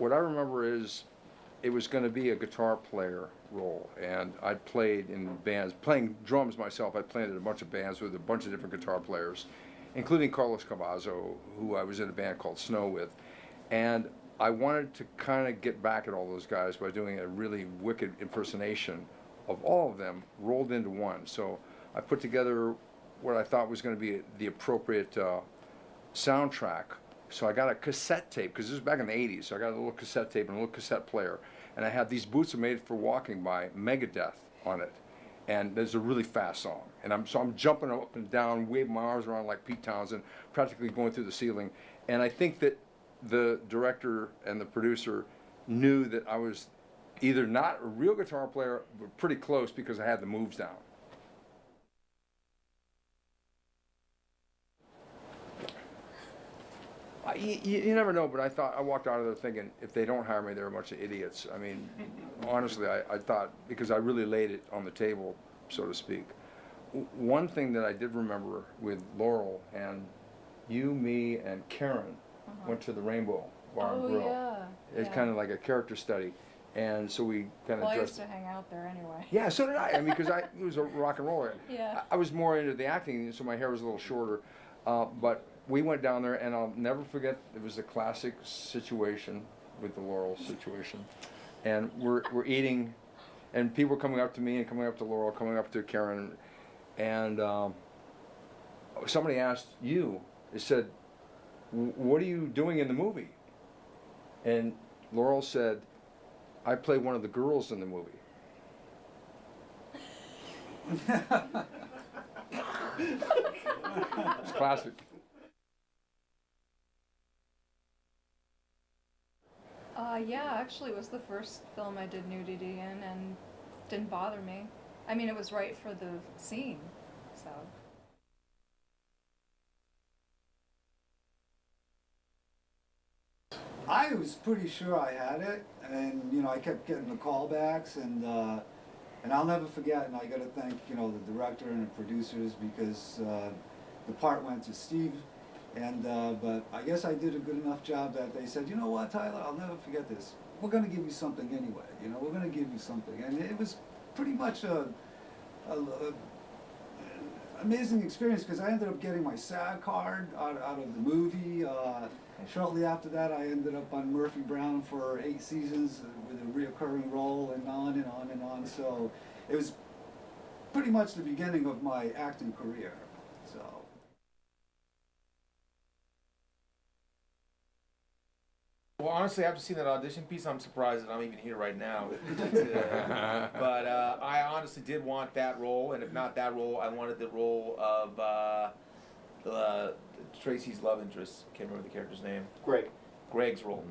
What I remember is it was going to be a guitar player role, and I'd played in bands, playing drums myself. I played in a bunch of bands with a bunch of different guitar players, including Carlos Cavazo, who I was in a band called Snow with. And I wanted to kind of get back at all those guys by doing a really wicked impersonation of all of them rolled into one. So I put together what I thought was going to be the appropriate soundtrack. So I got a cassette tape, because this was back in the 80s, so I got a little cassette tape and a little cassette player. And I had These Boots Are Made for Walking by Megadeth on it. And there's a really fast song. And I'm jumping up and down, waving my arms around like Pete Townsend, practically going through the ceiling. And I think that the director and the producer knew that I was either not a real guitar player, but pretty close, because I had the moves down. You never know, but I walked out of there thinking, if they don't hire me, they're a bunch of idiots. I mean, honestly, I thought, because I really laid it on the table, so to speak. One thing that I did remember with Laurel, and you, me, and Karen went to the Rainbow Bar and Grill. Yeah. It's kind of like a character study. And so we kind of Well, I dressed. used to hang out there anyway. Yeah, so did I. I mean, because it was a rock and roller. Yeah. I was more into the acting, so my hair was a little shorter. But we went down there, and I'll never forget, it was a classic situation with the Laurel situation. And we're eating, and people were coming up to me and coming up to Laurel, coming up to Karen. And somebody asked you, they said, "What are you doing in the movie?" And Laurel said, "I play one of the girls in the movie." It's classic. Yeah, actually it was the first film I did nudity in, and didn't bother me. I mean, it was right for the scene, so. I was pretty sure I had it, and you know, I kept getting the callbacks, and I'll never forget. And I got to thank, you know, the director and the producers, because the part went to Steve, and but I guess I did a good enough job that they said, "You know what, Tyler, I'll never forget this. We're going to give you something anyway. You know, we're going to give you something." And it was pretty much a amazing experience, because I ended up getting my SAG card out of the movie. Shortly after that, I ended up on Murphy Brown for 8 seasons with a reoccurring role, and on and on and on. So it was pretty much the beginning of my acting career. So. Well, honestly, after seeing that audition piece, I'm surprised that I'm even here right now. But I honestly did want that role, and if not that role, I wanted the role of Tracy's love interest. Can't remember the character's name. Greg's role.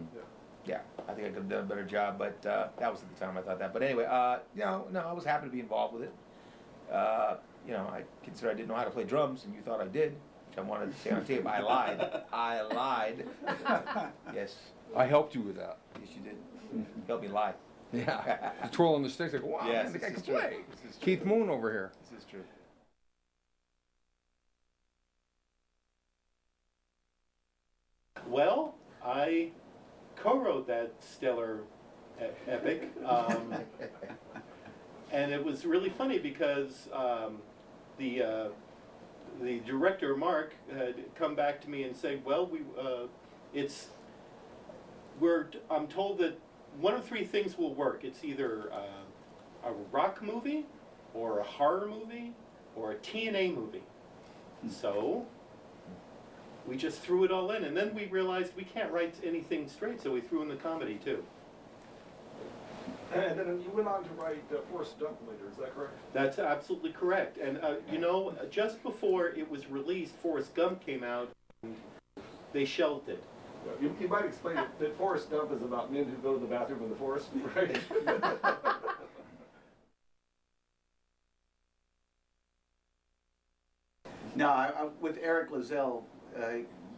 Yeah, I think I could have done a better job, but that was at the time I thought that. But anyway, no, I was happy to be involved with it. You know, I consider I didn't know how to play drums, and you thought I did, which I wanted to say on tape. I lied. I lied. Yes. I helped you with that. Yes, you did. You helped me lie. Yeah. Twirling the sticks, like, wow, Yes, man, the guy this can is play. true. This is Keith true. Moon over here. This is true. Well, I co-wrote that stellar epic, and it was really funny because the director Mark had come back to me and said, "Well, I'm told that one of 3 things will work. It's either a rock movie, or a horror movie, or a TNA movie." So we just threw it all in, and then we realized we can't write anything straight, so we threw in the comedy too. And then you went on to write Forrest Gump later, is that correct? That's absolutely correct. And you know, just before it was released, Forrest Gump came out, and they shelved it. Yeah, you might explain it, that Forrest Gump is about men who go to the bathroom in the forest, right? No, with Eric Lizelle,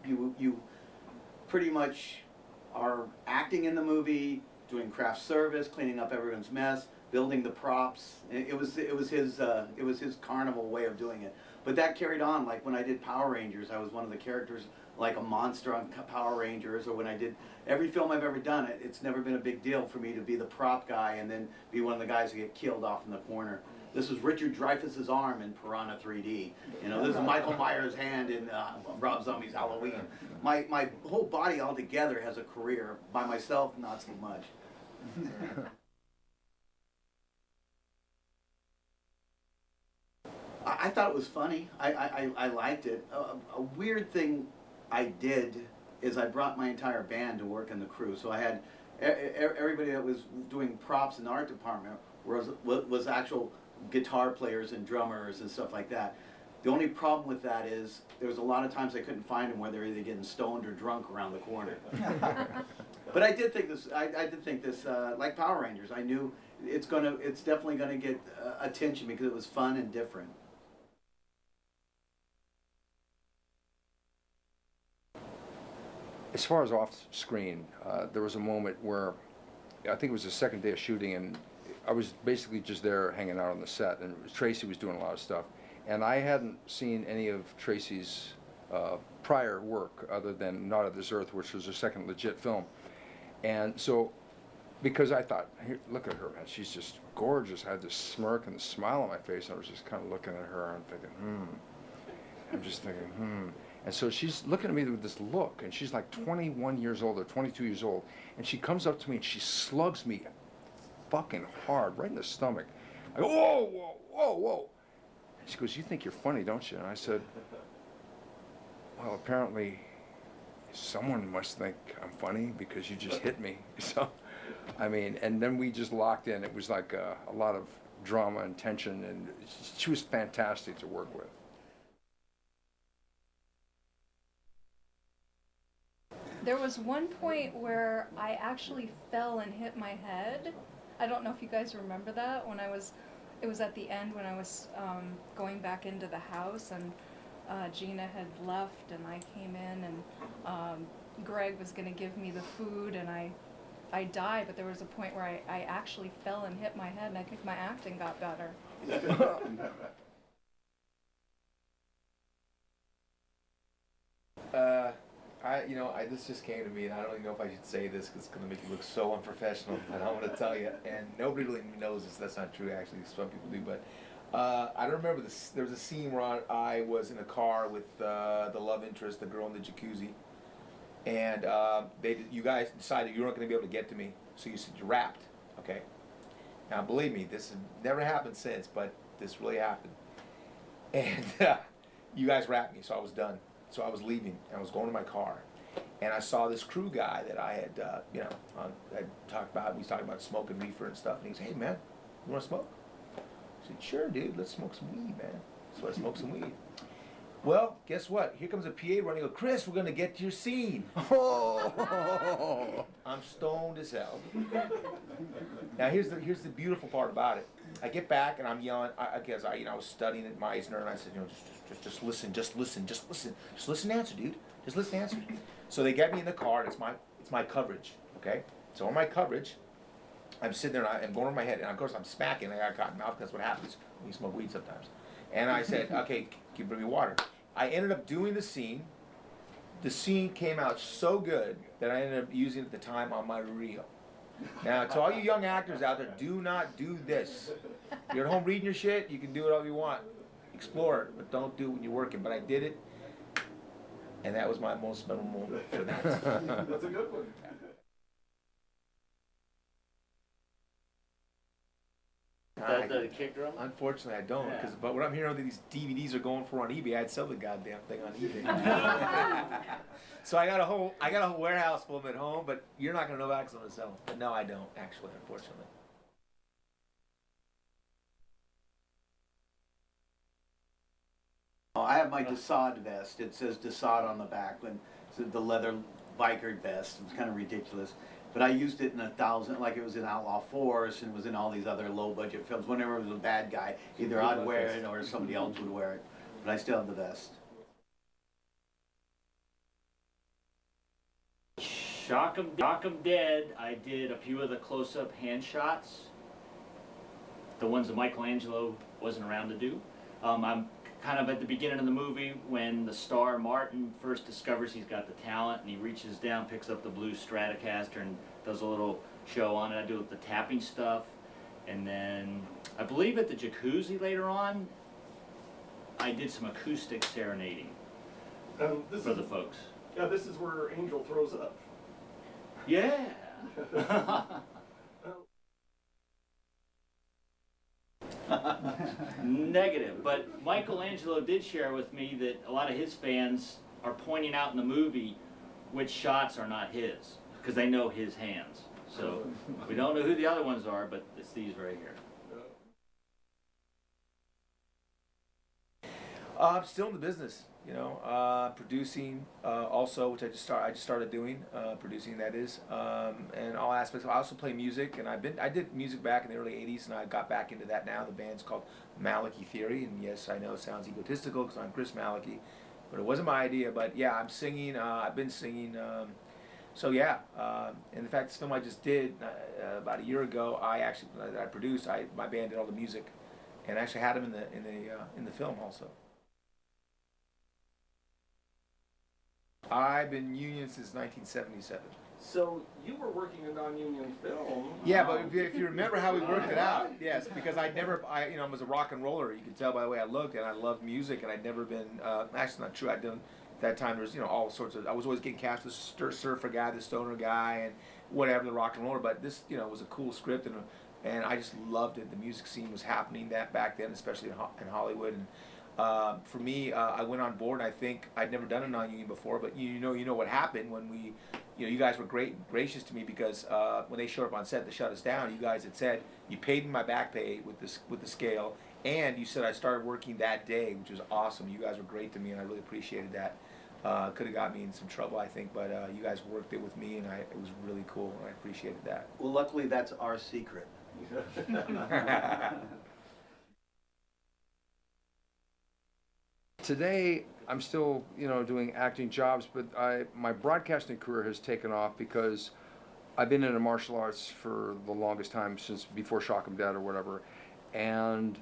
you pretty much are acting in the movie, doing craft service, cleaning up everyone's mess, building the props. It was his carnival way of doing it. But that carried on. Like when I did Power Rangers, I was one of the characters like a monster on Power Rangers, or when I did every film I've ever done, it's never been a big deal for me to be the prop guy and then be one of the guys who get killed off in the corner. This is Richard Dreyfuss's arm in Piranha 3D. You know, this is Michael Myers' hand in Rob Zombie's Halloween. My whole body altogether has a career. By myself, not so much. I thought it was funny. I liked it. A weird thing I did is I brought my entire band to work in the crew. So I had everybody that was doing props in the art department was actual guitar players and drummers and stuff like that. The only problem with that is there was a lot of times I couldn't find them where they were either getting stoned or drunk around the corner. But I did think this. I did think this like Power Rangers. I knew it's definitely gonna get attention because it was fun and different. As far as off screen, there was a moment where I think it was the second day of shooting, and I was basically just there hanging out on the set, and Tracy was doing a lot of stuff, and I hadn't seen any of Tracy's prior work other than Not of This Earth, which was her second legit film. And so, because I thought, here, look at her, man, she's just gorgeous. I had this smirk and the smile on my face, and I was just kind of looking at her and thinking, I'm just thinking, And so she's looking at me with this look, and she's like 21 years old or 22 years old, and she comes up to me and she slugs me fucking hard, right in the stomach. I go, whoa, whoa, whoa, whoa. And she goes, you think you're funny, don't you? And I said, well, apparently someone must think I'm funny because you just hit me. So, I mean, and then we just locked in. It was like a lot of drama and tension, and she was fantastic to work with. There was one point where I actually fell and hit my head. I don't know if you guys remember that. It was at the end when I was going back into the house, and Gina had left, and I came in, and Greg was going to give me the food, and I died. But there was a point where I actually fell and hit my head, and I think my acting got better. This just came to me, and I don't even know if I should say this because it's going to make you look so unprofessional, but I'm going to tell you, and nobody really knows this, that's not true actually, some people do, but I don't remember this. There was a scene where I was in a car with the love interest, the girl in the jacuzzi, and you guys decided you weren't going to be able to get to me, so you said you rapped, okay? Now believe me, this has never happened since, but this really happened. And you guys rapped me, so I was done. So I was leaving, and I was going to my car, and I saw this crew guy that I had, I talked about. We was talking about smoking reefer and stuff, and he goes, "Hey man, you want to smoke?" I said, "Sure, dude. Let's smoke some weed, man." So I smoked some weed. Well, guess what? Here comes a PA running. Go, "Chris, we're gonna get to your scene." Oh. I'm stoned as hell. Now here's the beautiful part about it. I get back and I'm yelling. I was studying at Meisner, and I said, just listen, just listen to answer, dude. Just listen to answer. So they get me in the car, and it's my coverage, okay? So on my coverage, I'm sitting there, and I'm going over my head, and of course I'm smacking. I got cotton mouth. That's what happens when you smoke weed sometimes. And I said, okay, can you bring me water? I ended up doing the scene. The scene came out so good that I ended up using it at the time on my reel. Now, to all you young actors out there, do not do this. You're at home reading your shit, you can do it all you want. Explore it, but don't do it when you're working. But I did it, and that was my most memorable moment for that. That's a good one. The kick drum? Unfortunately, I don't. Yeah. But what I'm hearing that these DVDs are going for on eBay, I'd sell the goddamn thing on eBay. So I got a whole warehouse full of them at home, but you're not gonna know about it because I'm gonna sell them. But no, I don't actually, unfortunately. Oh, I have my Desaad vest. It says Desaad on the back, and it's the leather biker vest. It's kind of ridiculous. But I used it in 1,000, like it was in Outlaw Force and was in all these other low-budget films. Whenever it was a bad guy, either I'd wear it or somebody else would wear it. But I still have the vest. Shock 'em Dead, I did a few of the close-up hand shots. The ones that Michelangelo wasn't around to do. I'm kind of at the beginning of the movie when the star Martin first discovers he's got the talent, and he reaches down, picks up the blue Stratocaster and does a little show on it. I do the tapping stuff, and then I believe at the jacuzzi later on, I did some acoustic serenading This for is, the folks. yeah, this is where Angel throws up. Yeah. Negative, but Michelangelo did share with me that a lot of his fans are pointing out in the movie which shots are not his, because they know his hands. So we don't know who the other ones are, but it's these right here. I'm still in the business, you know, producing also, which I just started doing, producing that is, and all aspects. I also play music, and I did music back in the early '80s, and I got back into that now. The band's called Malachi Theory, and yes, I know it sounds egotistical because I'm Chris Malachi, but it wasn't my idea. But yeah, I'm singing. I've been singing. So yeah, and in fact, this film I just did about a year ago, I produced. My band did all the music, and actually had him in the film also. I've been union since 1977. So you were working a non-union film. Yeah, but if you remember how we worked it out, yes, because I was a rock and roller. You can tell by the way I looked, and I loved music, and I'd never been. Actually, not true. I'd done that time. There's all sorts of. I was always getting cast as the surfer guy, the stoner guy, and whatever the rock and roller. But this, was a cool script, and I just loved it. The music scene was happening that back then, especially in Hollywood. And for me, I went on board, and I think I'd never done a non-union before, but you know what happened when we, you guys were gracious to me because when they showed up on set to shut us down, you guys had said you paid me my back pay with the scale, and you said I started working that day, which was awesome. You guys were great to me, and I really appreciated that. Could have got me in some trouble, I think, but you guys worked it with me, and it was really cool, and I appreciated that. Well, luckily that's our secret. Today, I'm still, doing acting jobs, but my broadcasting career has taken off because I've been into martial arts for the longest time, since before Shock 'em Dead or whatever, and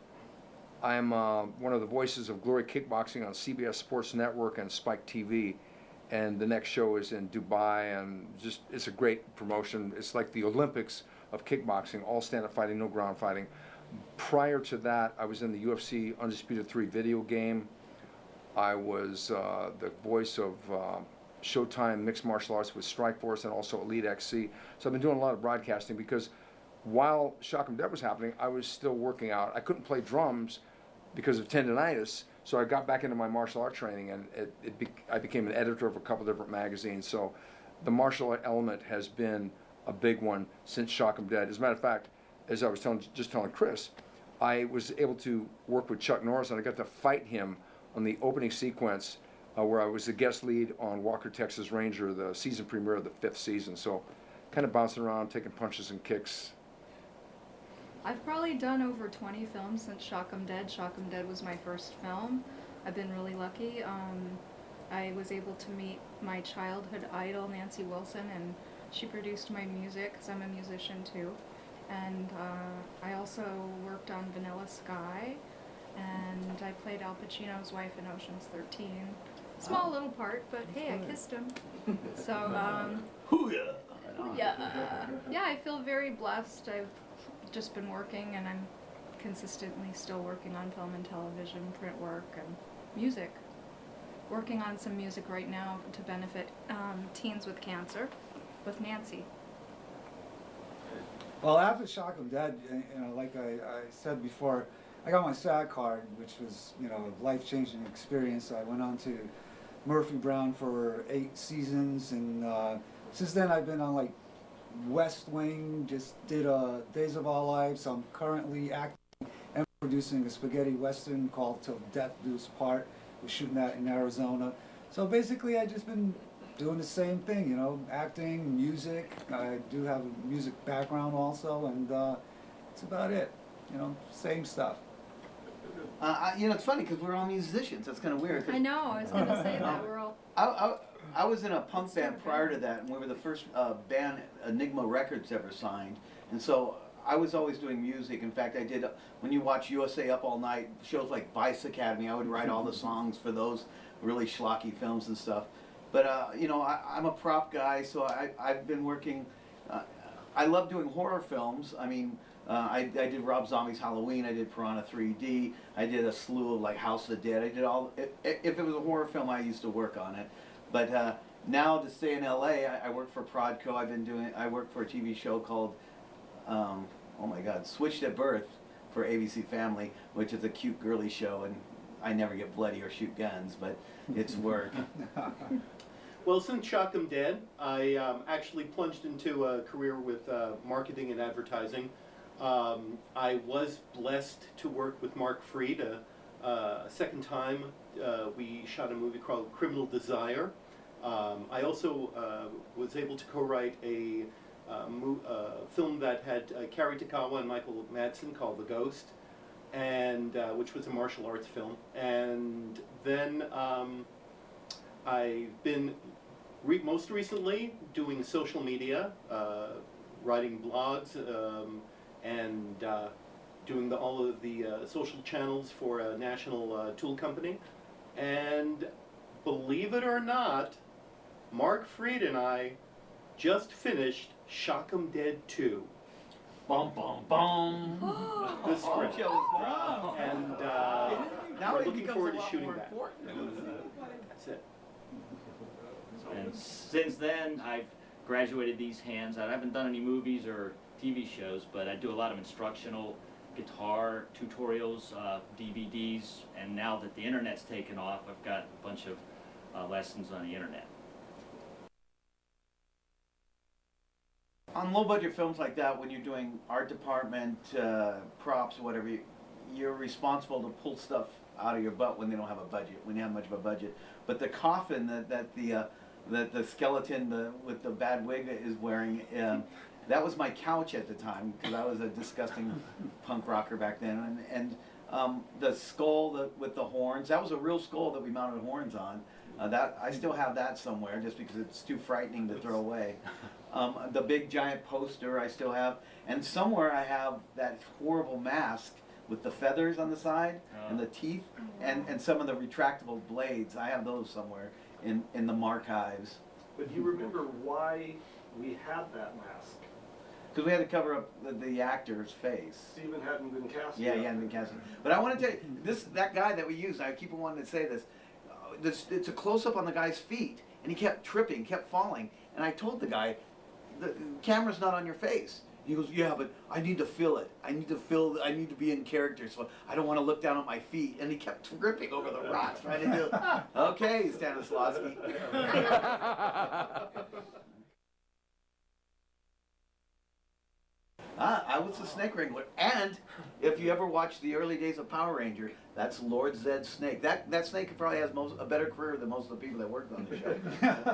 I'm one of the voices of Glory Kickboxing on CBS Sports Network and Spike TV, and the next show is in Dubai, and it's a great promotion. It's like the Olympics of kickboxing, all stand-up fighting, no ground fighting. Prior to that, I was in the UFC Undisputed 3 video game. I was the voice of Showtime Mixed Martial Arts with Strikeforce and also Elite XC. So I've been doing a lot of broadcasting because while Shock 'em Dead was happening, I was still working out. I couldn't play drums because of tendonitis, so I got back into my martial art training, and I became an editor of a couple different magazines. So the martial art element has been a big one since Shock 'em Dead. As a matter of fact, as I was just telling Chris, I was able to work with Chuck Norris, and I got to fight him on the opening sequence where I was the guest lead on Walker, Texas Ranger, the season premiere of the 5th season. So kind of bouncing around, taking punches and kicks. I've probably done over 20 films since Shock 'em Dead. Shock 'em Dead was my first film. I've been really lucky. I was able to meet my childhood idol, Nancy Wilson, and she produced my music because I'm a musician too. And I also worked on Vanilla Sky, and I played Al Pacino's wife in Ocean's 13. Small little part, but hey, I kissed him. So, yeah, I feel very blessed. I've just been working, and I'm consistently still working on film and television, print work, and music. Working on some music right now to benefit teens with cancer with Nancy. Well, after Shock 'em Dead, like I said before, I got my SAG card, which was, a life-changing experience. I went on to Murphy Brown for 8 seasons, and since then I've been on West Wing, just did Days of Our Lives. I'm currently acting and producing a spaghetti western called Till Death Do Us Part. We're shooting that in Arizona. So basically I've just been doing the same thing, acting, music. I do have a music background also, and that's about it. Same stuff. It's funny because we're all musicians. That's kind of weird. I know, I was gonna say that, we're all... I was in a punk band prior to that, and we were the first band Enigma Records ever signed. And so I was always doing music. In fact, I did, when you watch USA Up All Night, shows like Vice Academy, I would write all the songs for those really schlocky films and stuff. But, you know, I'm a prop guy, so I've been working, I love doing horror films. I mean, I did Rob Zombie's Halloween, I did Piranha 3D, I did a slew of like House of the Dead, I did all, if it was a horror film, I used to work on it. But now to stay in LA, I work for Prodco. I work for a TV show called, oh my God, Switched at Birth for ABC Family, which is a cute girly show, and I never get bloody or shoot guns, but it's work. Well, since Shock 'Em Dead, I actually plunged into a career with marketing and advertising. I was blessed to work with Mark Freed a second time. We shot a movie called Criminal Desire. I also was able to co-write a film that had Cary Takawa and Michael Madsen called The Ghost, and which was a martial arts film. And then I've been most recently doing social media, writing blogs, and doing all of the social channels for a national tool company. And believe it or not, Mark Freed and I just finished Shock 'Em Dead 2. Bum, bum, bum. The script. Wow. And Now we're it looking becomes forward a to lot shooting more that. important. That's it. And since then, I've graduated these hands. I haven't done any movies or TV shows, but I do a lot of instructional guitar tutorials, DVDs, and now that the internet's taken off, I've got a bunch of lessons on the internet. On low budget films like that, when you're doing art department, props, whatever, you're responsible to pull stuff out of your butt when they don't have a budget, when you have much of a budget. But the coffin that the skeleton with the bad wig is wearing, that was my couch at the time, because I was a disgusting punk rocker back then. And the skull with the horns, that was a real skull that we mounted horns on. That I still have that somewhere, just because it's too frightening to throw away. The big giant poster I still have, and somewhere I have that horrible mask with the feathers on the side and the teeth, and some of the retractable blades. I have those somewhere in the archives. But do you remember why we had that mask? Because we had to cover up the actor's face. Stephen hadn't been cast Yeah, yet. he hadn't been cast. But I want to tell you, that guy that we used, I keep wanting to say this, it's a close-up on the guy's feet, and he kept tripping, kept falling, and I told the guy, the camera's not on your face. He goes, yeah, but I need to feel it. I need to be in character, so I don't want to look down at my feet. And he kept tripping over the rocks, trying to do, okay, Stanislavski. I was the Snake Wrangler, and if you ever watched the early days of Power Ranger, that's Lord Zed's snake. That snake probably has a better career than most of the people that worked on the show.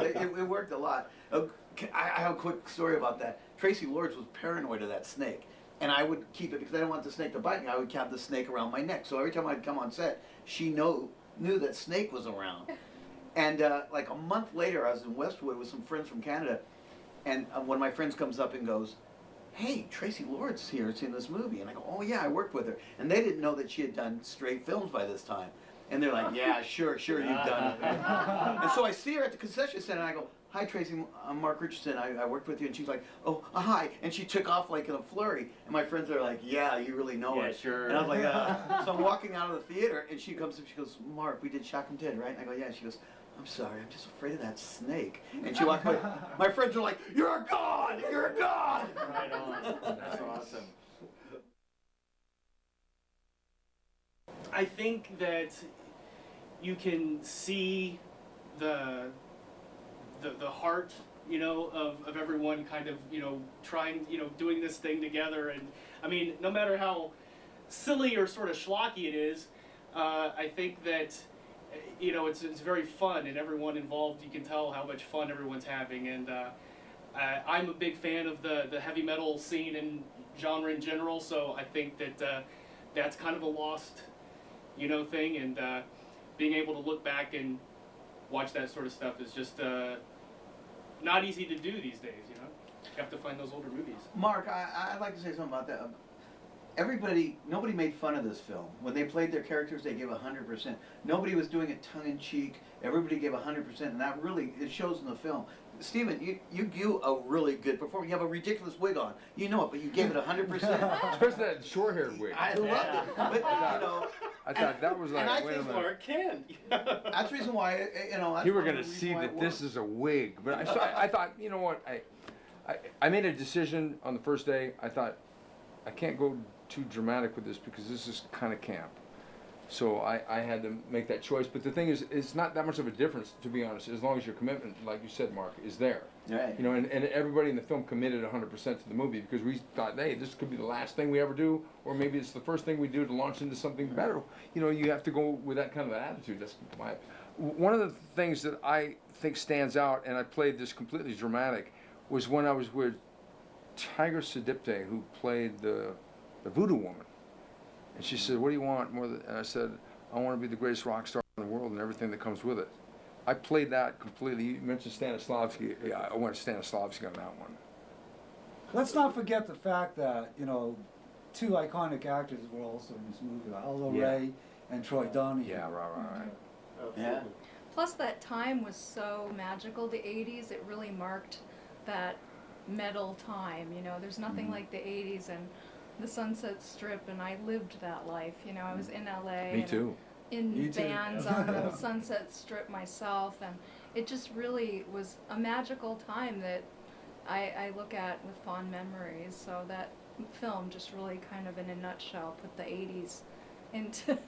It worked a lot. I have a quick story about that. Tracy Lords was paranoid of that snake, and I would keep it because I didn't want the snake to bite me. I would have the snake around my neck, so every time I'd come on set, she knew that Snake was around. And like a month later, I was in Westwood with some friends from Canada, and one of my friends comes up and goes, hey, Tracy Lords here, it's in this movie. And I go, oh yeah, I worked with her. And they didn't know that she had done straight films by this time. And they're like, yeah, sure, you've done it. And so I see her at the concession stand, and I go, hi Tracy, I'm Mark Richardson, I worked with you. And she's like, oh, hi. And she took off like in a flurry. And my friends are like, yeah, you really know her. Yeah, sure. And I was like, so I'm walking out of the theater, and she comes up, she goes, Mark, we did Shock 'Em Dead, right? And I go, yeah. She goes, I'm sorry, I'm just afraid of that snake. And she walked away. My friends are like, you're a god! You're a god! Right on. That's awesome. I think that you can see the heart, of everyone kind of, trying, doing this thing together. And I mean, no matter how silly or sort of schlocky it is, I think that, it's very fun, and everyone involved, you can tell how much fun everyone's having. And I'm a big fan of the heavy metal scene and genre in general, so I think that that's kind of a lost, thing. And being able to look back and watch that sort of stuff is just not easy to do these days, You have to find those older movies. Mark, I'd like to say something about that. Nobody made fun of this film. When they played their characters, they gave 100%. Nobody was doing it tongue-in-cheek. Everybody gave 100%, and that really, it shows in the film. Steven, you do a really good performance. You have a ridiculous wig on. You know it, but you gave it 100%. Especially that short-haired wig. I loved it. But, you know, I thought that was like, and I wait a think minute. Clark Kent. that's the reason why, you know, that's You were one of gonna the reasons see why that it this worked. is a wig, but I thought, you know what, I made a decision on the first day. I thought, I can't go too dramatic with this because this is kind of camp. So I had to make that choice. But the thing is, it's not that much of a difference, to be honest, as long as your commitment, like you said, Mark, is there. Right. You know, and everybody in the film committed 100% to the movie because we thought, hey, this could be the last thing we ever do, or maybe it's the first thing we do to launch into something better. You know, you have to go with that kind of attitude. That's one of the things that I think stands out, and I played this completely dramatic, was when I was with Tiger Sedipte, who played the voodoo woman. And she said, what do you want more than, and I said, I want to be the greatest rock star in the world and everything that comes with it. I played that completely. You mentioned Stanislavski. Yeah, I went Stanislavski on that one. Let's not forget the fact that, you know, two iconic actors were also in this movie, Aldo Yeah. Ray and Troy Donahue. Yeah, right. Yeah. Plus, that time was so magical. The '80s, it really marked that metal time. You know, there's nothing like the '80s and the Sunset Strip, and I lived that life. You know, I was in LA. Me and too. in Me too. bands on the Sunset Strip myself, and it just really was a magical time that I look at with fond memories. So that film just really kind of in a nutshell put the 80s into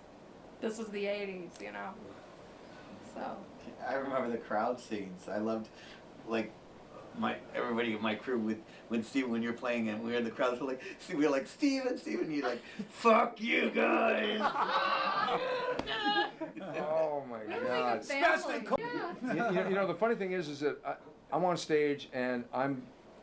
this is the 80s, you know. So I remember the crowd scenes. I loved, like, everybody in my crew when Steven, when you're playing and we're in the crowd, we were like, Steven, you're like, fuck you guys. Oh my it was God. like a family. Yeah. You know, the funny thing is that I'm on stage and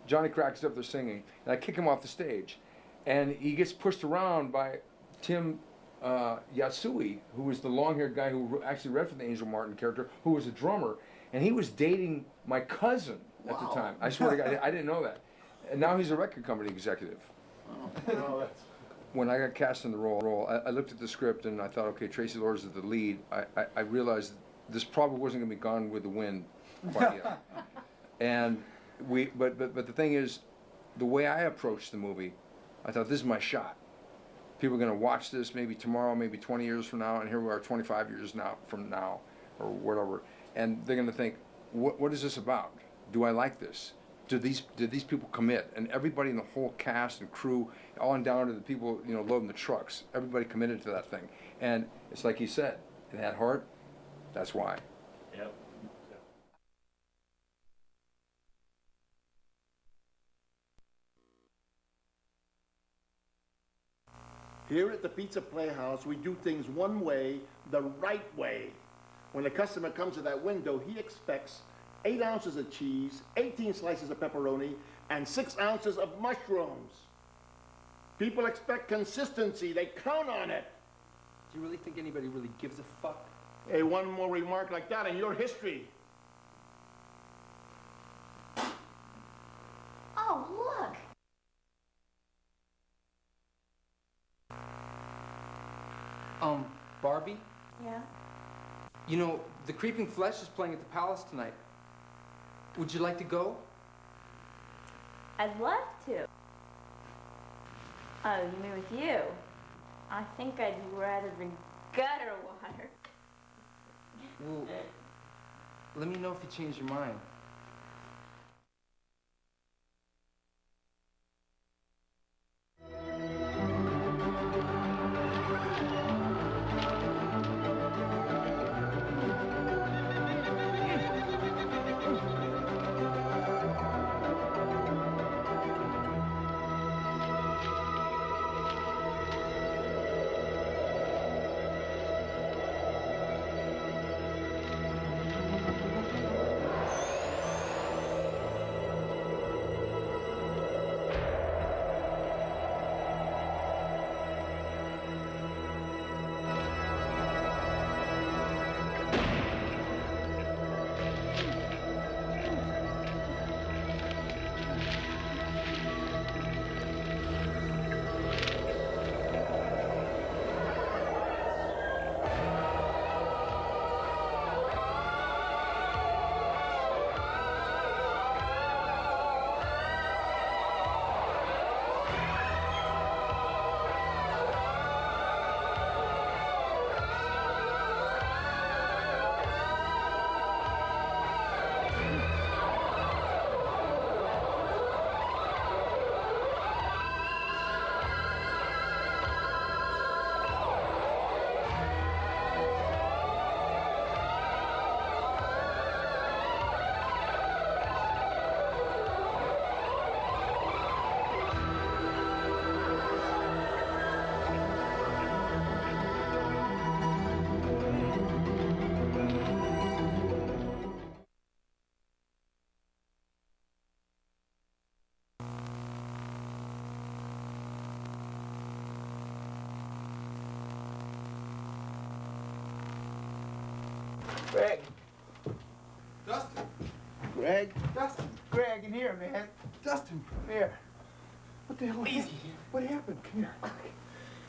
Johnny Crack's up there singing, and I kick him off the stage, and he gets pushed around by Tim Yasui, who was the long-haired guy who actually read for the Angel Martin character, who was a drummer, and he was dating my cousin at the Wow. time. I swear to God, I didn't know that. And now he's a record company executive. No, that's. When I got cast in the role, I looked at the script and I thought, okay, Tracy Lords is the lead. I realized this probably wasn't going to be Gone with the Wind quite yet. And but the thing is, the way I approached the movie, I thought, this is my shot. People are going to watch this maybe tomorrow, maybe 20 years from now, and here we are 25 years from now, or whatever. And they're going to think, what is this about? Do I like this? Did these people commit? And everybody in the whole cast and crew, on down to the people, you know, loading the trucks, everybody committed to that thing. And it's like he said, it had heart. That's why. Yep. Here at the Pizza Playhouse, we do things one way, the right way. When a customer comes to that window, he expects 8 ounces of cheese, 18 slices of pepperoni, and 6 ounces of mushrooms. People expect consistency. They count on it. Do you really think anybody really gives a fuck? Hey, one more remark like that in your history. Oh, look! Barbie? Yeah? You know, The Creeping Flesh is playing at the Palace tonight. Would you like to go? I'd love to. Oh, you mean with you? I think I'd rather drink gutter water. Well, let me know if you change your mind. Greg. Dustin. Greg. Dustin. Greg, in here, man. Dustin. Here. What the hell? Easy. What happened? Come here.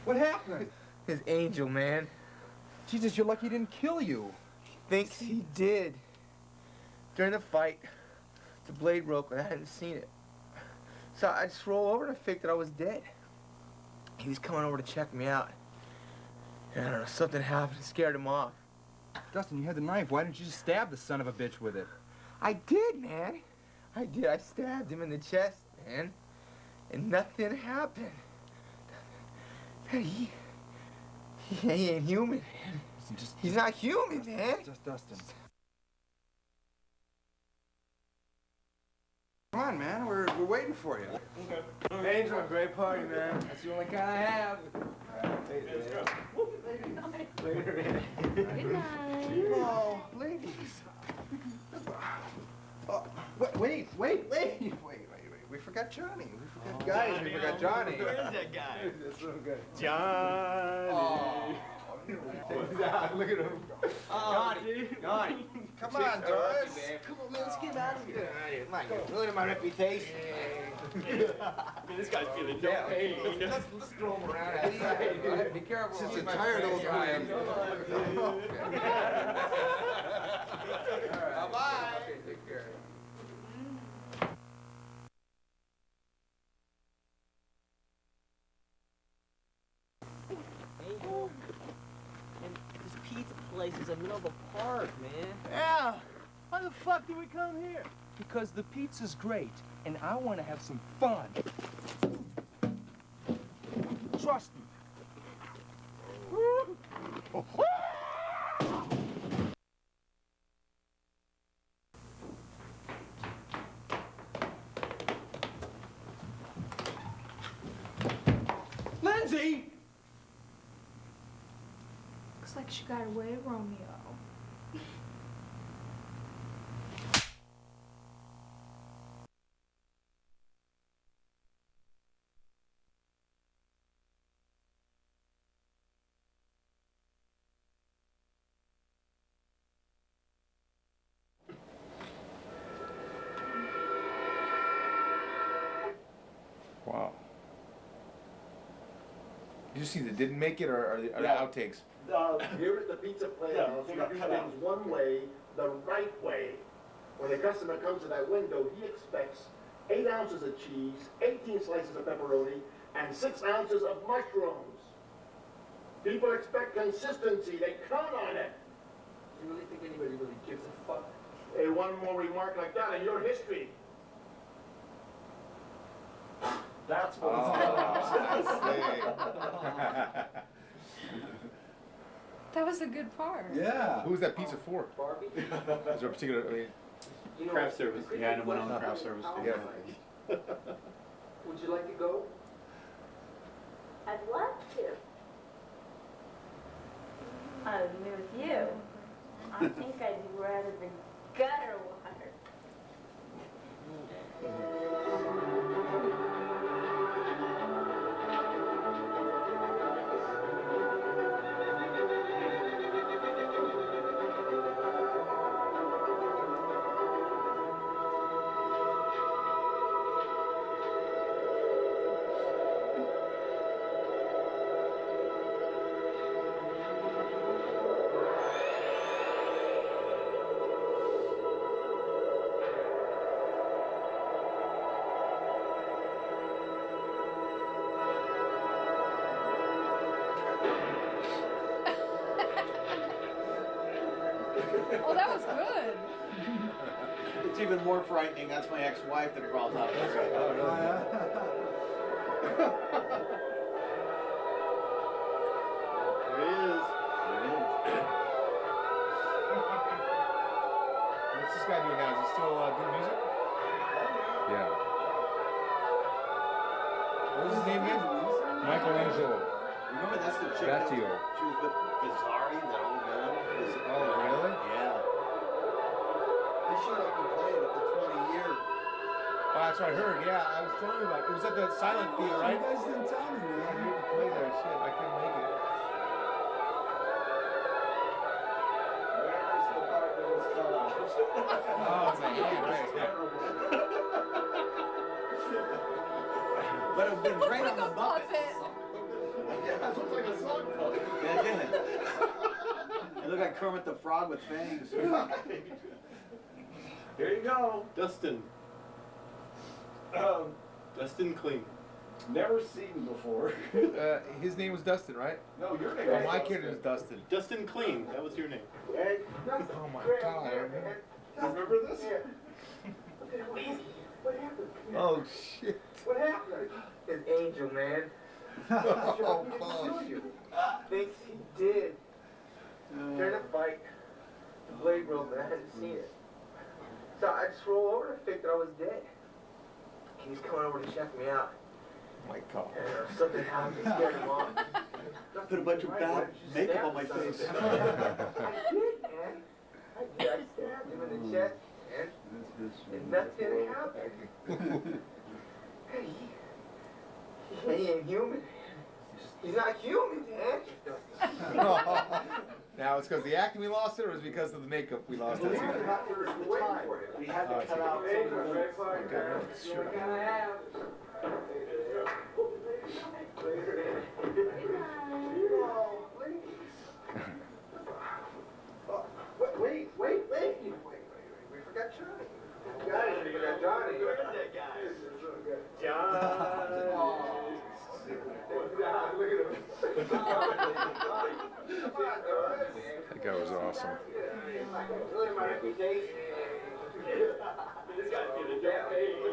What happened? His angel, man. Jesus, you're lucky he didn't kill you. Thinks he did. During the fight, the blade broke and I hadn't seen it. So I just rolled over and I faked that I was dead. He was coming over to check me out. And I don't know, something happened, scared him off. Dustin, you had the knife. Why didn't you just stab the son of a bitch with it? I did, man. I did. I stabbed him in the chest, man. And nothing happened. Man, he ain't human, man. Listen, He's not human, man. Just Dustin. Come on, man. We're waiting for you. Okay. Angel, great party, man. That's the only kind I have. Let's go. Good night. Oh, ladies. Oh, wait. We forgot Johnny. We forgot guys. We forgot Johnny. Where's that guy? That's so good. Johnny. Oh. Look at him. Johnny. Come on, Doris. Come on, man. Let's get out of here. Come on, you're ruining my reputation. This guy's feeling Yeah, no pain. let's throw him around. Be careful. Since a tired old guy. Bye-bye. Okay, take care. Angel, and this pizza place is in the middle of a park, man. Yeah. Why the fuck did we come here? Because the pizza's great, and I want to have some fun. Trust me. Lindsay! Looks like she got away, Romeo. Wow. Did you see that didn't make it, or are the Yeah. outtakes? Here at the Pizza Playhouse, we do things one way, the right way. When the customer comes to that window, he expects 8 ounces of cheese, 18 slices of pepperoni, and 6 ounces of mushrooms. People expect consistency. They count on it. You really think anybody really gives a fuck? Hey, one more remark like that in your history. That's what it's all about. That was a good part. Yeah. Who was that pizza for? Barbie? Is there a particular, I mean, You know, Craft service. Yeah, and it went on craft service. Yeah. Would you like to go? I'd love to. With you. I think I'd rather the gutter water. Oh, that was good. It's even more frightening. That's my ex-wife that crawls out of the There he is. what's this guy doing now? Is he still doing music? Yeah. What was his name again? Michelangelo. Remember, that's the chick that was, Battio. she was with Gazzari, that old man. Oh, really? Yeah. They showed up and played at the 20-year. Oh, that's what I heard. Yeah, I was telling you about it. It was at the Silent Theater, right? You guys didn't tell me, I man. didn't play there. Shit, I couldn't make it. Where's the party? Oh, it's a hand, right? But it would be great Like on the a Muppets. puppet. Yeah, that looks like a song puppet. Yeah, didn't it? It looked like Kermit the Frog with fangs. Here you go. Dustin. Dustin Kling. Never seen before. His name was Dustin, right? No, your name Oh, is my Dustin. character is Dustin. Dustin Kling, that was your name. Hey, Oh my God. you remember this? What happened? Oh shit. What happened? His angel, man. Oh, He fuck. killed you. Thinks he did. During a fight, the blade broke, but I hadn't seen it. So I just rolled over and faked that I was dead. He was coming over to check me out. My God. And something happened, he scared him off. Put a bunch of bad makeup on my face. I did, man. I did. I stabbed him in the chest, and nothing happened. Hey, he ain't human. He's not human, man. Now it's because the acting we lost it, or was it because of the makeup we lost it? We had to cut out some of the Wait. We forgot Johnny. We forgot Johnny. Where is that guy? Johnny. Look at him. That guy was awesome. Really, my reputation. This guy's gonna get paid. Be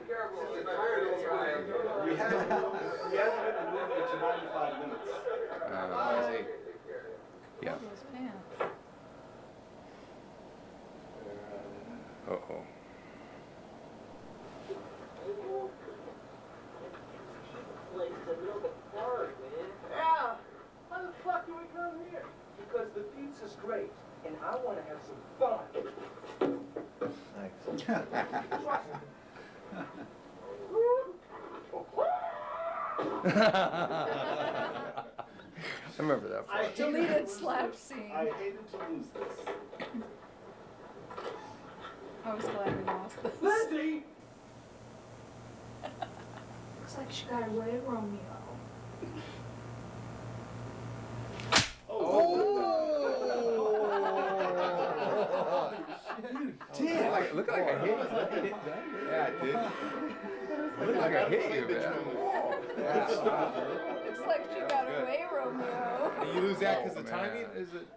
careful. We haven't been in the movie to 95 minutes. Yeah. Those pants. Uh-oh. Place is a middle of the park, man. Yeah. How the fuck do we come here? Because the pizza's great, and I want to have some fun. I remember that part. Deleted slap scene. I hated to lose this. I was glad we lost this. Lindsay! Looks like she got away, Romeo. Look like I hit you. Yeah, it did. Look like I hit you, man. Looks like she got away, Romeo. Did you lose that because Oh, of timing? man. Is it?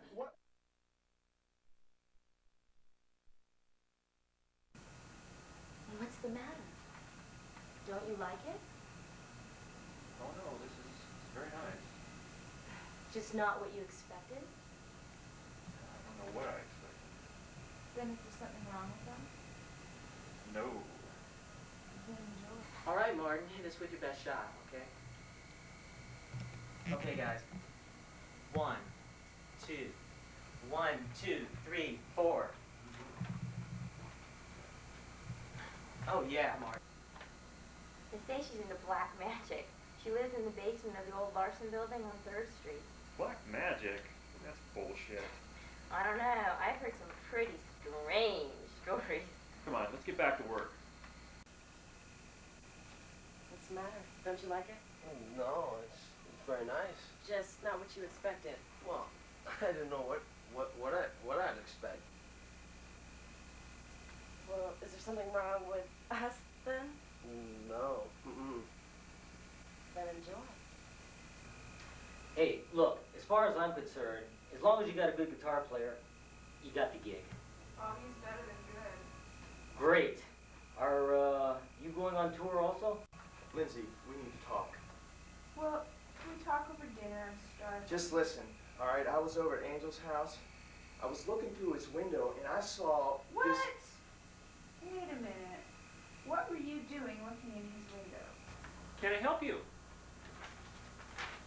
What's the matter? Don't you like it? Oh no, this is very nice. Just not what you expected? I don't know what I expected. Then is there something wrong with them? No. Then enjoy. All right, Martin, hit us with your best shot, okay? Okay, guys. 1, 2, 1, 2, 3, 4. Oh yeah, Mark. They say she's into black magic. She lives in the basement of the old Larson building on 3rd Street. Black magic? That's bullshit. I don't know. I've heard some pretty strange stories. Come on, let's get back to work. What's the matter? Don't you like it? No, it's very nice. Just not what you expected. Well, I didn't know what I'd expect. Well, is there something wrong with us then? No. Mm-mm. Then enjoy. Hey, look, as far as I'm concerned, as long as you got a good guitar player, you got the gig. Oh, he's better than good. Great. Are you going on tour also? Lindsay, we need to talk. Well, can we talk over dinner and stuff? Just listen, all right? I was over at Angel's house. I was looking through his window and I saw this. Wait a minute. What were you doing looking in his window? Can I help you?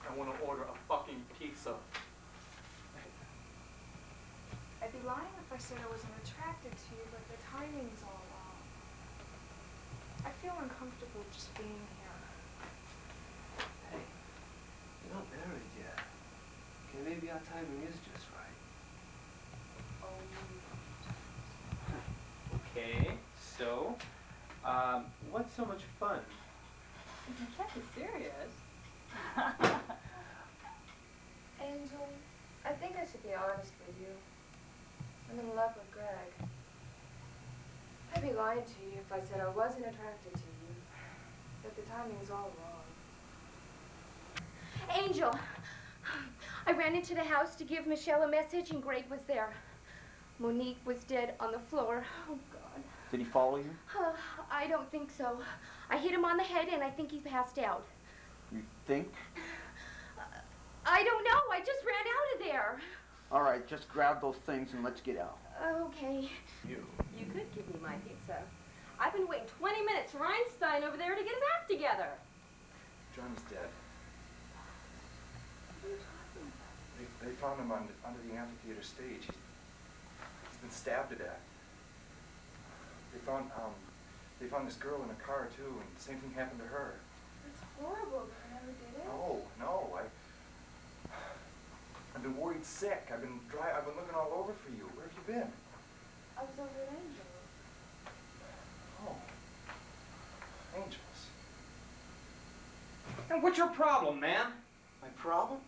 I want to order a fucking pizza. I'd be lying if I said I wasn't attracted to you, but the timing's all wrong. I feel uncomfortable just being here. Hey, you're not married yet. Okay, maybe our timing is just right. Oh, What's so much fun? You can't be serious. Angel, I think I should be honest with you. I'm in love with Greg. I'd be lying to you if I said I wasn't attracted to you. But the timing's all wrong. Angel, I ran into the house to give Michelle a message and Greg was there. Monique was dead on the floor. Oh, God. Did he follow you? I don't think so. I hit him on the head and I think he's passed out. You think? I don't know. I just ran out of there. All right, just grab those things and let's get out. Okay. You. You could give me my pizza. I've been waiting 20 minutes for Einstein over there to get his act together. Johnny's dead. They found him under the amphitheater stage. He's been stabbed to death. They found this girl in a car too, and the same thing happened to her. It's horrible, but I never did it. No, I've been worried sick. I've been looking all over for you. Where have you been? I was over at Angel. Oh, Angels. And what's your problem, man? My problem?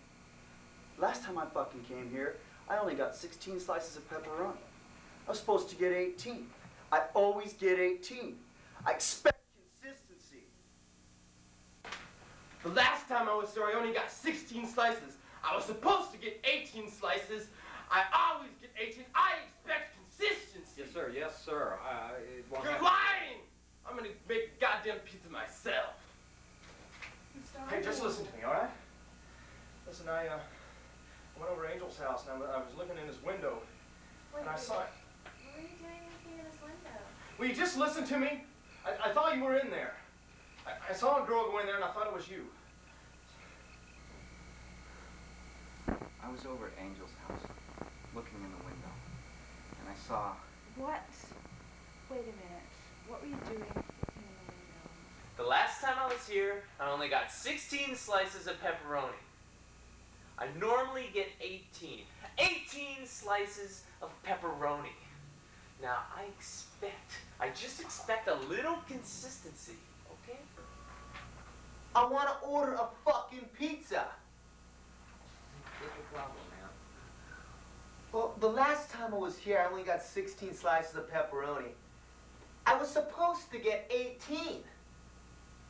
Last time I fucking came here, I only got 16 slices of pepperoni. I was supposed to get 18. I always get 18. I expect consistency. The last time I was here, I only got 16 slices. I was supposed to get 18 slices. I always get 18. I expect consistency. Yes, sir. You're lying! I'm gonna make a goddamn pizza myself. Hey, just listen to me, all right? Listen, I went over to Angel's house, and I was looking in his window, and I saw it. What are you doing looking in his window? Will you just listen to me? I thought you were in there. I saw a girl go in there, and I thought it was you. I was over at Angel's house, looking in the window, and I saw... What? Wait a minute. What were you doing looking in the window? The last time I was here, I only got 16 slices of pepperoni. I normally get 18. 18 slices of pepperoni. Now, I just expect a little consistency, okay? I want to order a fucking pizza. What's your problem, man? Well, the last time I was here, I only got 16 slices of pepperoni. I was supposed to get 18.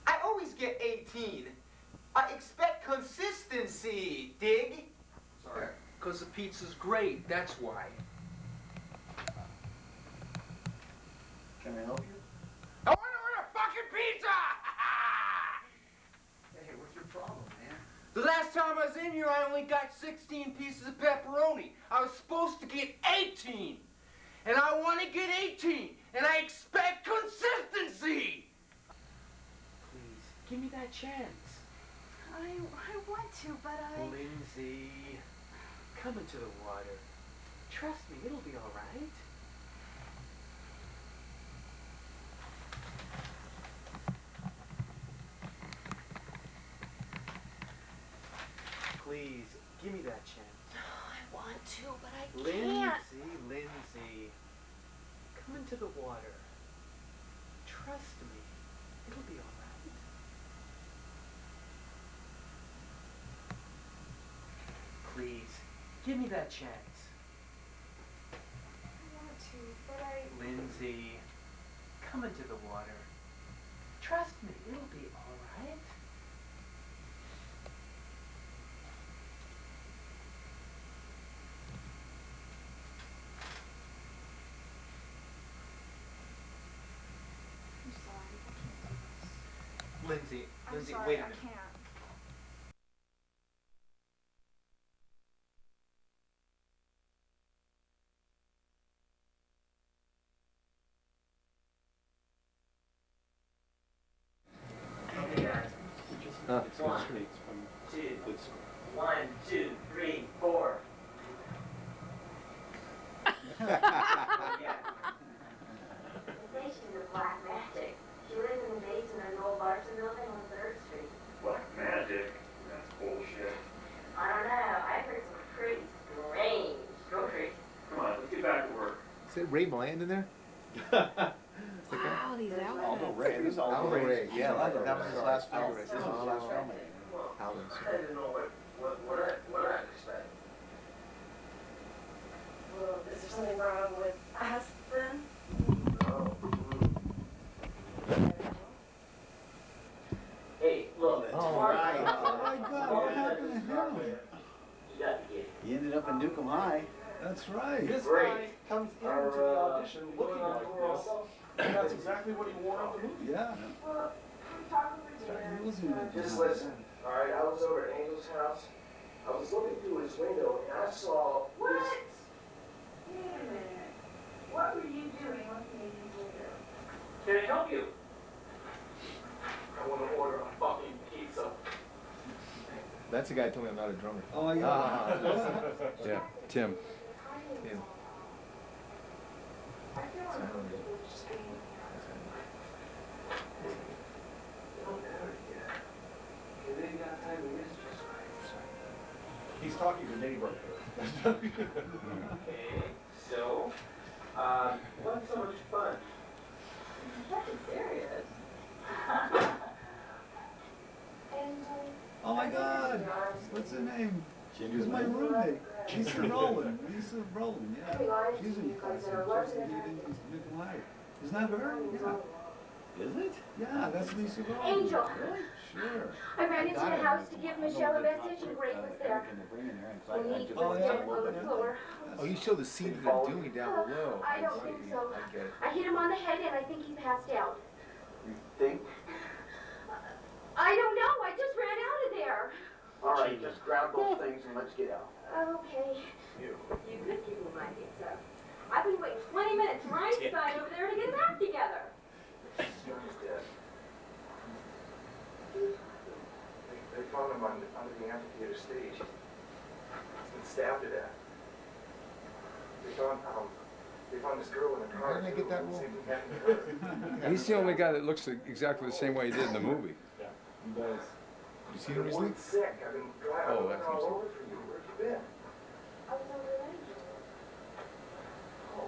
I always get 18. I expect consistency, dig? Sorry. Because the pizza's great, that's why. Can I help you? I want to order a fucking pizza! Hey, what's your problem, man? The last time I was in here, I only got 16 pieces of pepperoni. I was supposed to get 18. And I want to get 18. And I expect consistency. Please, give me that chance. I want to, but I... Lindsay, come into the water. Trust me, it'll be all right. Please, give me that chance. I want to, but I Lindsay, come into the water. Trust me, it'll be all right. Please, give me that chance. I want to, but I... Lindsay, come into the water. Trust me, it'll be all right. I'm sorry, I can't do this. Lindsay, I'm sorry, wait a I minute. can't. It's one, two, 1, 2, 3, 4. They say she's a black magic. She lives in the basement of the old Larson building on 3rd Street. Black magic? That's bullshit. I don't know. I've heard some pretty strange stories. Come on, let's get back to work. Is it Ray Bland in there? Wow, these outfits. Ray, this is all Ray. Yeah, that was his last film. This is his last film. Howland's. I didn't know what I'd expect. Well, is there something wrong with us then? Hey, look, Oh, right. Oh my God, what happened to him? you got to get He ended up in Newcomb High. That's right. This guy comes into the audition looking like this, and that's exactly what he wore in the movie. Yeah. He wasn't even Just listen, all right? I was over at Angel's house. I was looking through his window and I saw What? this. Wait a minute. What were you doing looking at his window? Can I help you? I want to order a fucking pizza. That's the guy who told me I'm not a drummer. Oh my God. Yeah, Tim. Tim. I feel uncomfortable just being here. He's talking to neighbor. Okay, so, what's so much fun? Fucking serious. Oh my God. What's her name? She's my roommate. Lisa Rowland. Lisa Rowland, yeah. She's in concert. She's in Newcomb High. Isn't that her? Yeah. Is it? Yeah, that's Lisa Rowland. Angel. Really? Sure. I ran into the house to give Michelle a message and Greg was there. Monique was dead on the floor. Oh, you show the scene of them doing down below. I don't think so. I get it. I hit him on the head and I think he passed out. You think? I don't know, I just ran out of there. All right, just grab those things and let's get out. Okay. You could give me my pizza. I've been waiting 20 minutes for Einstein over there to get his act together. Johnny's dead. They found him under the amphitheater stage. He's been stabbed to death. They found this girl in a car. How did I get that role? Same thing happened to her. He's the only guy that looks exactly the same way he did in the movie. He does. You see him You're recently? sick. I've been driving Oh, that's all interesting. over for you. Where have you been? I was over at Angel. Oh,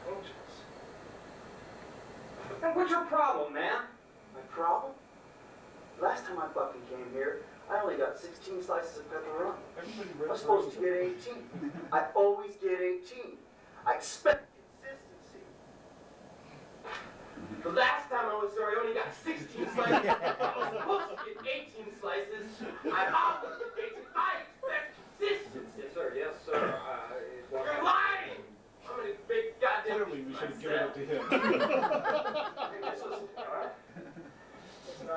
angels. And what's your problem, man? My problem? Last time I fucking came here, I only got 16 slices of pepperoni. I was supposed to get 18. I always get 18. I expect consistency. The last time I was there, I only got 16 slices. I was supposed to get 18 slices. I always get 18. I expect consistency. Yes, sir. Yes, sir. You're lying! I'm a big goddamn Clearly, we should have given it to him. Hey, just listen, all right? Listen, I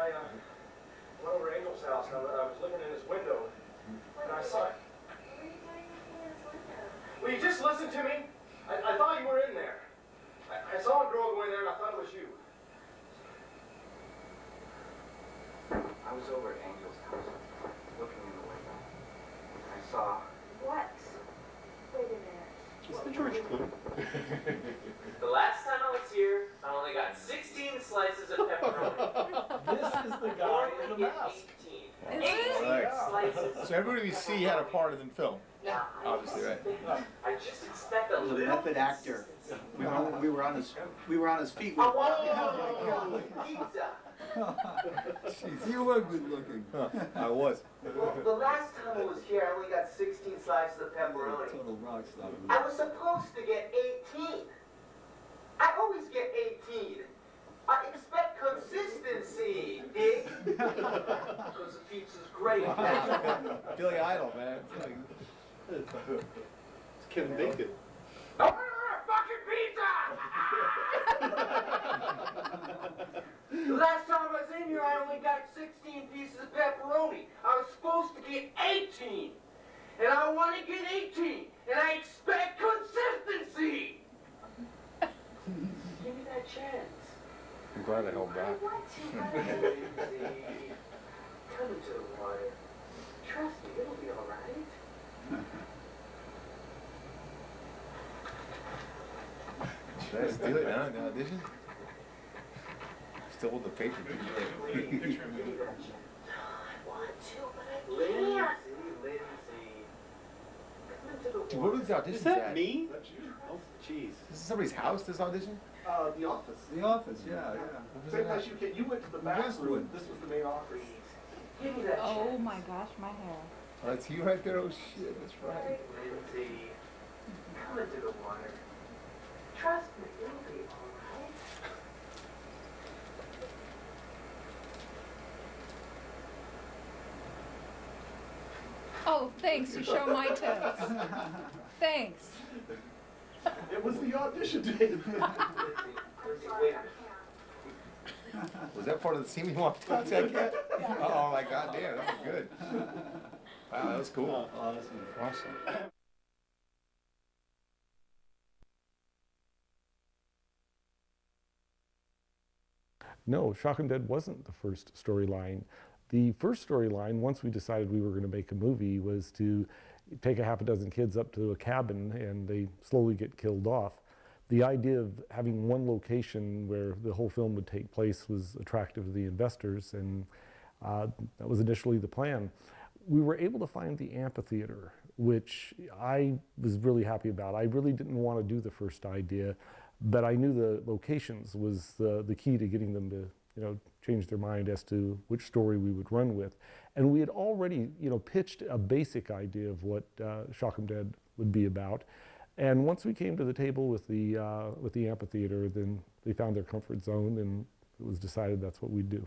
went over to Angel's house and I was looking in his window and I saw. Will you just listen to me? I thought you were in there. I saw a girl go in there and I thought it was you. I was over at Angel's house, looking in the window. I saw. What? Wait a minute. It's the George Clooney. The last time I was here, I only got 16 slices of pepperoni. This is the guy in the mask. 18. Is it? 18 Right. slices. So everybody we see had a part in the film. Now, Obviously, right. I just expect a He was a little method actor. We were on his feet. I want pizza. Jeez, you were good looking. I was. Well, the last time I was here, I only got 16 slices of pepperoni. Total rock star. I was supposed to get 18. I always get 18. I expect consistency, dig? Because the pizza's great. Billy Idol, man. It's Kevin Bacon. I want a fucking pizza! The last time I was in here, I only got 16 pieces of pepperoni. I was supposed to get 18. And I want to get 18. And I expect consistency. Give me that chance. I'm glad I held back. Lindsay, come into the water. Trust me, it'll be all right. Should I steal it now in the audition? Stole the paper. I want to, but I can't. Lindsay. Come into the Dude, what was the audition? Is that me? Oh, jeez. This is somebody's house, this audition? The office. The office, yeah. Same place you came. You went to the back room. This was the main office. Give me that Oh chance. my gosh, my hair. Oh, that's you right there? Oh shit, that's right. Lindsay, come into the water. Trust me, it'll be alright. Oh, thanks, you show my tits. Thanks. It was the audition day. Was that part of the scene we walked out? Oh my god, damn, that was good. Wow, that was cool. Awesome. No, Shock 'Em Dead wasn't the first storyline. The first storyline, once we decided we were going to make a movie, was to take a half a dozen kids up to a cabin and they slowly get killed off. The idea of having one location where the whole film would take place was attractive to the investors, and that was initially the plan. We were able to find the amphitheater, which I was really happy about. I really didn't want to do the first idea, but I knew the locations was the key to getting them to, change their mind as to which story we would run with. And we had already, pitched a basic idea of what Shock 'Em Dead would be about. And once we came to the table with the amphitheater, then they found their comfort zone, and it was decided that's what we'd do.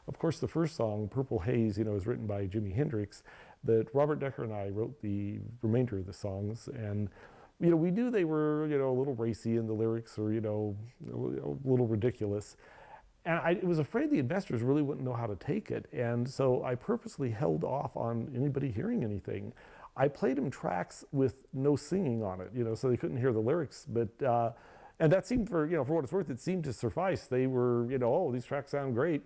Of course, the first song, Purple Haze, was written by Jimi Hendrix, but Robert Decker and I wrote the remainder of the songs, and we knew they were, a little racy, and the lyrics are, a little ridiculous. And I was afraid the investors really wouldn't know how to take it, and so I purposely held off on anybody hearing anything. I played them tracks with no singing on it, so they couldn't hear the lyrics, but, and that seemed, for what it's worth, it seemed to suffice. They were, oh, these tracks sound great.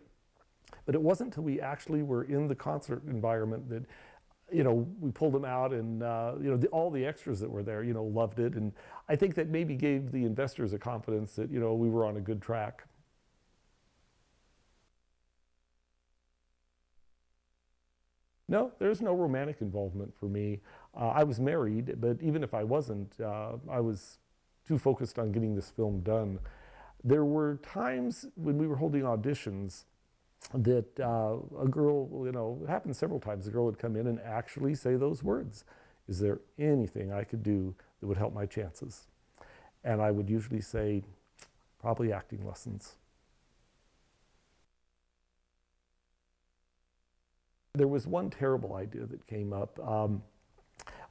But it wasn't until we actually were in the concert environment that, we pulled them out, and all the extras that were there, loved it. And I think that maybe gave the investors a confidence that, we were on a good track. No, there's no romantic involvement for me. I was married, but even if I wasn't, I was too focused on getting this film done. There were times when we were holding auditions that a girl, it happened several times, a girl would come in and actually say those words. Is there anything I could do that would help my chances? And I would usually say, probably acting lessons. There was one terrible idea that came up.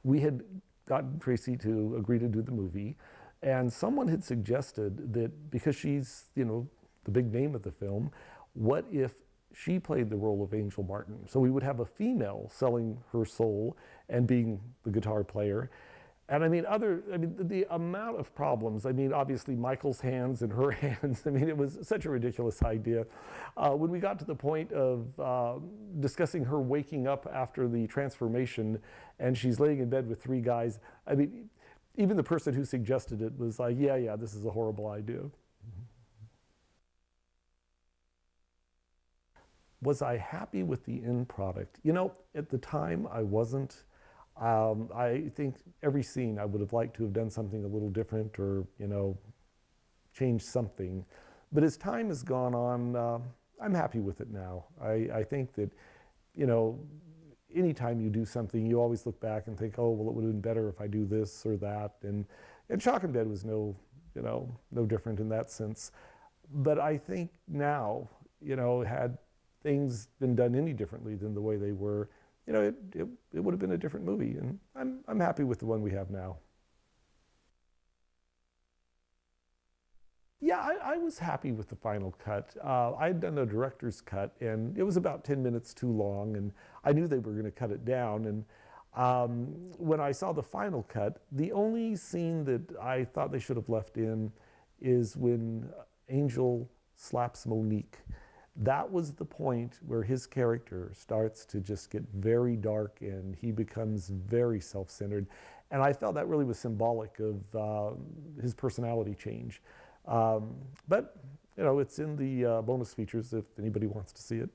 We had gotten Tracy to agree to do the movie, and someone had suggested that because she's, the big name of the film, what if she played the role of Angel Martin? So we would have a female selling her soul and being the guitar player. And the amount of problems, obviously Michael's hands and her hands, it was such a ridiculous idea. When we got to the point of discussing her waking up after the transformation and she's laying in bed with three guys, even the person who suggested it was like, yeah, this is a horrible idea. Was I happy with the end product? At the time I wasn't. I think every scene I would have liked to have done something a little different or, changed something. But as time has gone on, I'm happy with it now. I think that, anytime you do something, you always look back and think, oh, well, it would have been better if I do this or that. And Shock 'Em Dead was no different in that sense. But I think now, had things been done any differently than the way they were, it would have been a different movie, and I'm happy with the one we have now. Yeah, I was happy with the final cut. I had done a director's cut, and it was about 10 minutes too long, and I knew they were going to cut it down. And when I saw the final cut, the only scene that I thought they should have left in is when Angel slaps Monique. That was the point where his character starts to just get very dark and he becomes very self-centered. And I felt that really was symbolic of his personality change. But, it's in the bonus features if anybody wants to see it.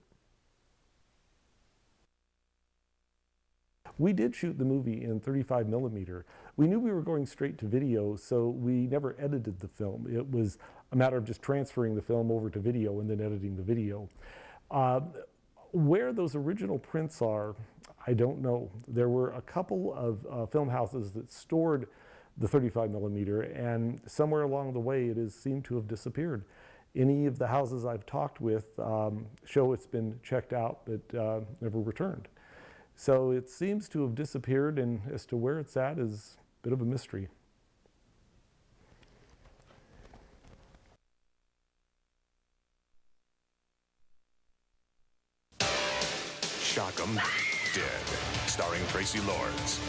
We did shoot the movie in 35 millimeter. We knew we were going straight to video, so we never edited the film. It was a matter of just transferring the film over to video and then editing the video. Where those original prints are, I don't know. There were a couple of film houses that stored the 35 millimeter, and somewhere along the way it has seemed to have disappeared. Any of the houses I've talked with show it's been checked out but never returned. So it seems to have disappeared, and as to where it's at is a bit of a mystery. Shock 'em Dead, starring Tracy Lords.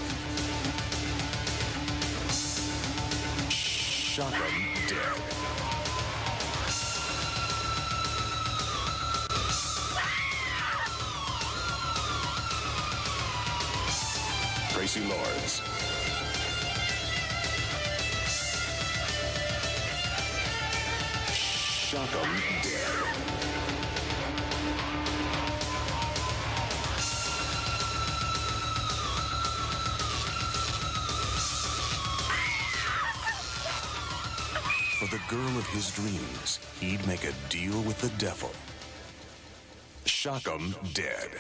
Shock 'em Dead. Tracy Lords. Shock 'em Dead. For the girl of his dreams, he'd make a deal with the devil. Shock 'em Dead.